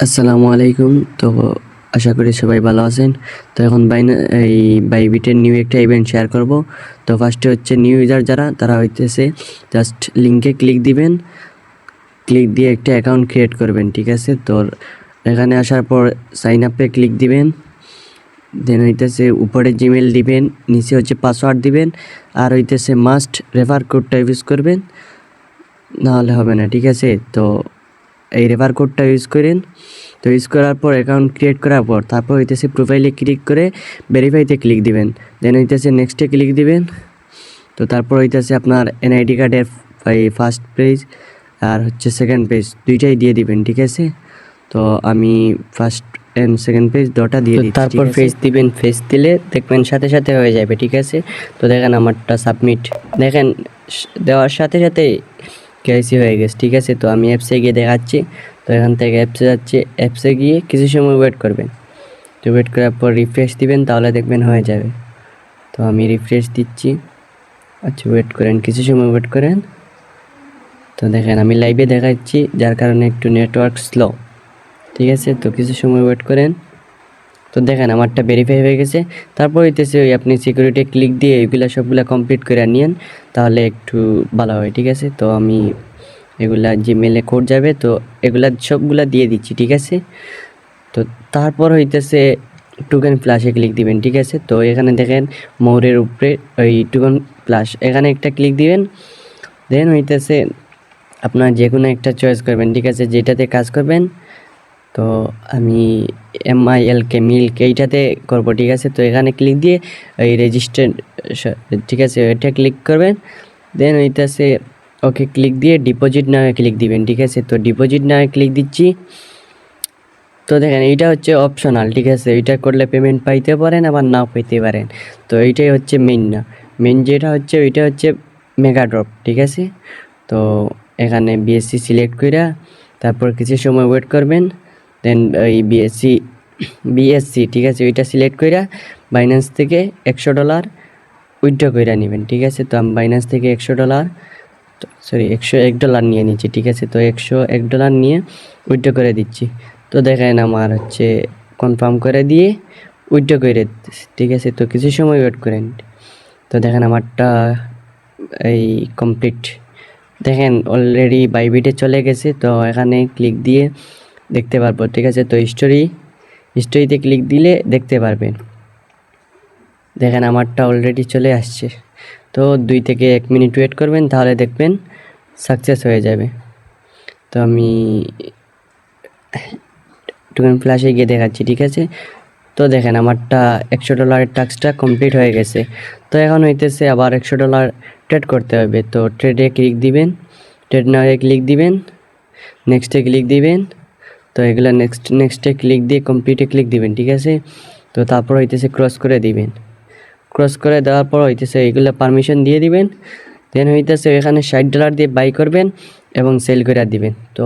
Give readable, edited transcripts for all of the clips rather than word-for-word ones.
আসসালামু আলাইকুম। তো আশা করি সবাই ভালো আছেন। তো এখন এই বাইবিটের নিউ একটা ইভেন্ট শেয়ার করব। তো ফার্স্টে হচ্ছে নিউ ইউজার যারা তারা হইতেছে জাস্ট লিঙ্কে ক্লিক দিবেন, ক্লিক দিয়ে একটা অ্যাকাউন্ট ক্রিয়েট করবেন, ঠিক আছে। তো এখানে আসার পর সাইন আপে ক্লিক দিবেন, দেন হইতেছে উপরে জিমেল দিবেন, নিচে হচ্ছে পাসওয়ার্ড দিবেন, আর হইতেছে মাস্ট রেফার কোডটা ইউজ করবেন, নাহলে হবে না, ঠিক আছে। তো এই রেফার কোডটা ইউজ করেন। তো ইউজ করার পর অ্যাকাউন্ট ক্রিয়েট করার পর তারপর হইতেছে প্রোফাইলে ক্লিক করে ভেরিফাইতে ক্লিক দিবেন, দেন হইতেছে নেক্সটে ক্লিক দিবেন। তো তারপর হইতেছে আপনার এনআইডি কার্ডের ফার্স্ট পেজ আর হচ্ছে সেকেন্ড পেজ দুইটাই দিয়ে দিবেন, ঠিক আছে। তো আমি ফার্স্ট অ্যান্ড সেকেন্ড পেজ দুটো দিয়ে দিচ্ছি। তারপর ফেস দিবেন, ফেস দিলে দেখবেন সাথে সাথে হয়ে যাবে, ঠিক আছে। তো দেখেন আমারটা সাবমিট, দেখেন দেওয়ার সাথে সাথে কেওয়াইসি হয়ে গেছে, ঠিক আছে। তো আমি অ্যাপসে গিয়ে দেখাচ্ছি। তো এখান থেকে অ্যাপসে যাচ্ছি, অ্যাপসে গিয়ে কিছু সময় ওয়েট করবেন। তো ওয়েট করার পর রিফ্রেশ দিবেন, তাহলে দেখবেন হয়ে যাবে। তো আমি রিফ্রেশ দিচ্ছি। আচ্ছা ওয়েট করেন, কিছু সময় ওয়েট করেন। তো দেখেন আমি লাইভে দেখাচ্ছি, যার কারণে একটু নেটওয়ার্ক স্লো, ঠিক আছে। তো কিছু সময় ওয়েট করেন। তো দেখেন আমারটা ভেরিফাই হয়ে গেছে। তারপর হইতেছে ওই আপনি সিকিউরিটি ক্লিক দিয়ে এগুলা সবগুলা কমপ্লিট করে নিয়েন, তাহলে একটু ভালো হয়, ঠিক আছে। তো আমি এগুলা জিমেলে কোড যাবে, তো এগুলা সবগুলা দিয়ে দিচ্ছি, ঠিক আছে। তো তারপর হইতেছে টোকেন ফ্ল্যাশে ক্লিক দিবেন, ঠিক আছে। তো এখানে দেখেন মোরের উপরে ওই টোকেন ফ্ল্যাশ, এখানে একটা ক্লিক দিবেন, দেন হইতেছে আপনার যে কোনো একটা চয়েস করবেন, ঠিক আছে, যেটাতে কাজ করবেন। তো আমি MILK মিল্ক এইটাতে করবো, ঠিক আছে। তো এখানে ক্লিক দিয়ে ওই রেজিস্টার, ঠিক আছে, এটা ক্লিক করবেন, দেন হইতেছে ওকে ক্লিক দিয়ে ডিপোজিট নামে ক্লিক দিবেন, ঠিক আছে। তো ডিপোজিট নামে ক্লিক দিচ্ছি। তো দেখেন এইটা হচ্ছে অপশনাল, ঠিক আছে, এইটা করলে পেমেন্ট পাইতে পারেন আবার নাও পাইতে পারেন। তো এইটাই হচ্ছে মেইন না, মেইন যেটা হচ্ছে ওইটা হচ্ছে মেগা ড্রপ, ঠিক আছে। তো এখানে BSC সিলেক্ট কইরা তারপর কিছু সময় ওয়েট করবেন, দেন ওই BSC, ঠিক আছে, ওইটা সিলেক্ট কইরা বাইন্যান্স থেকে $100 উইথড্র কইরা নেবেন, ঠিক আছে। তো আমি বাইন্যান্স থেকে $100, সরি $101 নিয়ে নিচ্ছি, ঠিক আছে। তো $101 নিয়ে উইথড্র করে দিচ্ছি। তো দেখেন আমার হচ্ছে কনফার্ম করে দিয়ে উইথড্র করে দিচ্ছি, ঠিক আছে। তো কিছু সময় ওয়েট করেন। তো দেখেন আমারটা এই কমপ্লিট, দেখেন অলরেডি বাইবিটে চলে গেছে। তো এখানে ক্লিক দিয়ে দেখতে পারবো, ঠিক আছে। তো হিস্টোরিতে ক্লিক দিলে দেখতে পারবেন, দেখেন আমারটা অলরেডি চলে আসছে। তো 2 থেকে 1 মিনিট ওয়েট করবেন, তাহলে দেখবেন সাকসেস হয়ে যাবে। তো আমি টোকেন ফ্ল্যাশে গিয়ে দেখাচ্ছি, ঠিক আছে। তো দেখেন আমারটা $100 টাস্কটা কমপ্লিট হয়ে গেছে। তো এখন হইতেছে আবার $100 ট্রেড করতে হবে। তো ট্রেডে ক্লিক দিবেন, ট্রেড নাও ক্লিক দিবেন, নেক্সটে ক্লিক দিবেন। তো এগুলো নেক্সটে ক্লিক দিয়ে কমপ্লিটে ক্লিক দিবেন, ঠিক আছে। তো তারপর হইতেছে ক্রস করে দিবেন, ক্রস করে দেওয়ার পর হইতেছে এগুলো পারমিশন দিয়ে দিবেন, দেন হইতেছে এখানে $60 দিয়ে বাই করবেন এবং সেল করে দিবেন। তো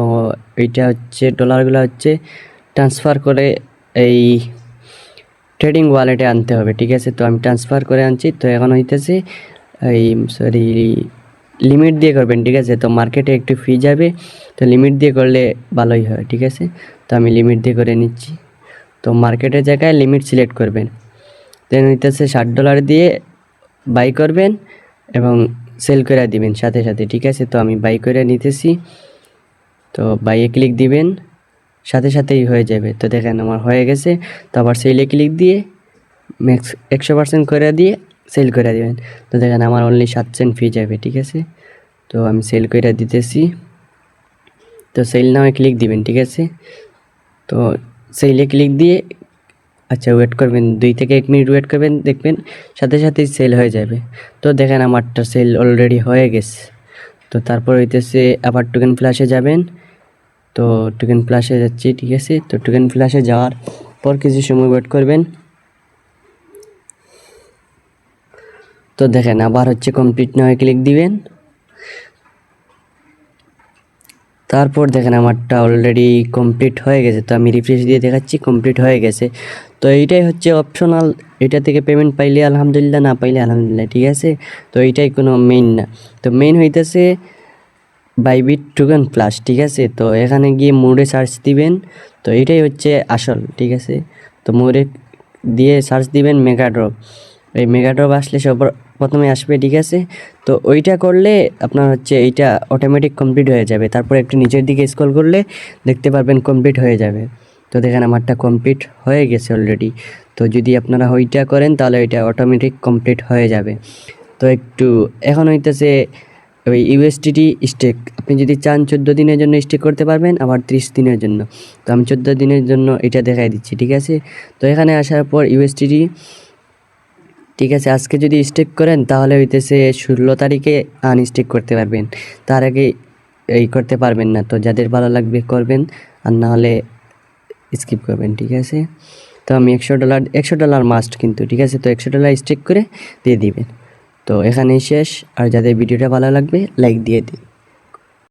এইটা হচ্ছে ডলারগুলো হচ্ছে ট্রান্সফার করে এই ট্রেডিং ওয়ালেটে আনতে হবে, ঠিক আছে। তো আমি ট্রান্সফার করে আনছি। তো এখন হইতেছে এই লিমিট দিয়ে করবেন, ঠিক আছে। তো মার্কেটে একটু ফি যাবে, তো লিমিট দিয়ে করলে ভালোই হয়, ঠিক আছে। তো আমি লিমিট দিয়ে করে নিচ্ছি। তো মার্কেটের জায়গায় লিমিট সিলেক্ট করবেন, দেন হইতেছে $60 দিয়ে বাই করবেন এবং সেল করে দিবেন সাথে সাথে, ঠিক আছে। তো আমি বাই করে নিতেছি। তো বাইয়ে ক্লিক দিবেন, সাথে সাথেই হয়ে যাবে। তো দেখেন আমার হয়ে গেছে। তো আবার সেলে ক্লিক দিয়ে ম্যাক্স 100% করে দিয়ে সেল করে দিবেন। তো দেখেন আমার অনলি 7 সেন্ট ফি যাবে, ঠিক আছে। তো আমি সেল করে দিতেছি। তো সেল নামে ক্লিক দিবেন, ঠিক আছে। তো সেলে ক্লিক দিয়ে আচ্ছা ওয়েট করবেন, 2 থেকে 1 মিনিট ওয়েট করবেন, দেখবেন সাথে সাথেই সেল হয়ে যাবে। তো দেখেন আমারটা সেল অলরেডি হয়ে গেছে। তো তারপর হইতেছে আবার টোকেন ফ্ল্যাশে যাবেন। তো টোকেন ফ্ল্যাশে যাচ্ছি, ঠিক আছে। তো টোকেন ফ্ল্যাশে যাওয়ার পর কিছু সময় ওয়েট করবেন। তো দেখেন আবার হচ্ছে কমপ্লিট নাও ক্লিক দিবেন। তারপর দেখেন আমারটা অলরেডি কমপ্লিট হয়ে গেছে। তো আমি রিফ্রেশ দিয়ে দেখাচ্ছি কমপ্লিট হয়ে গেছে। তো এইটাই হচ্ছে অপশনাল, এটা থেকে পেমেন্ট পাইলে আলহামদুলিল্লাহ, না পাইলে আলহামদুলিল্লাহ, ঠিক আছে। তো এইটাই কোনো মেইন না। তো মেইন হইতেছে বাইবিট টোকেন প্লাস, ঠিক আছে। তো এখানে গিয়ে মোডে সার্চ দিবেন, তো এটাই হচ্ছে আসল, ঠিক আছে। তো মোডে দিয়ে সার্চ দিবেন মেগাড্রপ, এই মেগাড্রপ আসলে সবার প্রথমে আসবে, ঠিক আছে। তো ওইটা করলে আপনার হচ্ছে এইটা অটোমেটিক কমপ্লিট হয়ে যাবে। তারপর একটু নিচের দিকে স্ক্রল করলে দেখতে পারবেন কমপ্লিট হয়ে যাবে। তো দেখেন আমারটা কমপ্লিট হয়ে গেছে অলরেডি। তো যদি আপনারা ওইটা করেন তাহলে ওইটা অটোমেটিক কমপ্লিট হয়ে যাবে। তো একটু এখন হইতেছে ওই ইউএসডিটি স্টেক, আপনি যদি চান 14 দিনের জন্য স্টেক করতে পারবেন, আবার 30 দিনের জন্য। তো আমি 14 দিনের জন্য এটা দেখাই দিচ্ছি, ঠিক আছে। তো এখানে আসার পর ইউএসডিটি, ঠিক আছে, আজকে যদি স্টেক করেন তাহলে হইতেছে 16 তারিখে আনস্টেক করতে পারবেন, তার আগে এই করতে পারবেন না। তো যাদের ভালো লাগবে করবেন, আর না হলে স্কিপ করবেন, ঠিক আছে। তো আমি $100 মাস্ট কিন্তু, ঠিক আছে। তো $100 স্টেক করে দিয়ে দিবেন। তো এখানেই শেষ। আর যাদের ভিডিওটা ভালো লাগবে লাইক দিয়ে দিন।